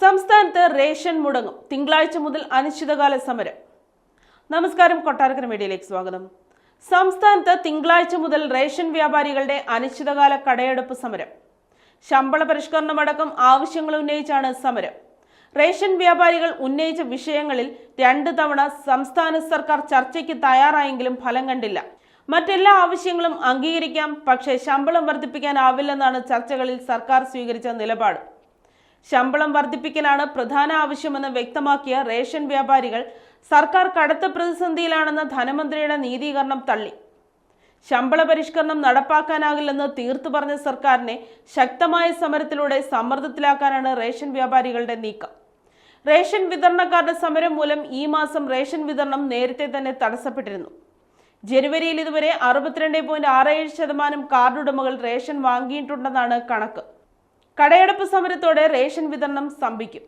സംസ്ഥാനത്ത് റേഷൻ മുടങ്ങും. തിങ്കളാഴ്ച മുതൽ അനിശ്ചിതകാല സമരം. നമസ്കാരം, കൊട്ടാരക്കര മീഡിയയിലേക്ക് സ്വാഗതം. സംസ്ഥാനത്ത് തിങ്കളാഴ്ച മുതൽ റേഷൻ വ്യാപാരികളുടെ അനിശ്ചിതകാല കടയെടുപ്പ് സമരം. ശമ്പള പരിഷ്കരണമടക്കം ആവശ്യങ്ങൾ ഉന്നയിച്ചാണ് സമരം. റേഷൻ വ്യാപാരികൾ ഉന്നയിച്ച വിഷയങ്ങളിൽ 2 തവണ സംസ്ഥാന സർക്കാർ ചർച്ചയ്ക്ക് തയ്യാറായെങ്കിലും ഫലം കണ്ടില്ല. മറ്റെല്ലാ ആവശ്യങ്ങളും അംഗീകരിക്കാം, പക്ഷേ ശമ്പളം വർദ്ധിപ്പിക്കാനാവില്ലെന്നാണ് ചർച്ചകളിൽ സർക്കാർ സ്വീകരിച്ച നിലപാട്. ശമ്പളം വർദ്ധിപ്പിക്കലാണ് പ്രധാന ആവശ്യമെന്ന് വ്യക്തമാക്കിയ റേഷൻ വ്യാപാരികൾ സർക്കാർ കടുത്ത പ്രതിസന്ധിയിലാണെന്ന ധനമന്ത്രിയുടെ നീതീകരണം തള്ളി. ശമ്പള പരിഷ്കരണം നടപ്പാക്കാനാകില്ലെന്ന് തീർത്തു പറഞ്ഞ സർക്കാരിനെ ശക്തമായ സമരത്തിലൂടെ സമ്മർദ്ദത്തിലാക്കാനാണ് റേഷൻ വ്യാപാരികളുടെ നീക്കം. റേഷൻ വിതരണക്കാരുടെ സമരം മൂലം ഈ മാസം റേഷൻ വിതരണം നേരത്തെ തന്നെ തടസ്സപ്പെട്ടിരുന്നു. ജനുവരിയിൽ ഇതുവരെ 62.67% കാർഡുടമകൾ റേഷൻ വാങ്ങിയിട്ടുണ്ടെന്നാണ് കണക്ക്. കടയെടുപ്പ് സമരത്തോടെ റേഷൻ വിതരണം സ്തംഭിക്കും.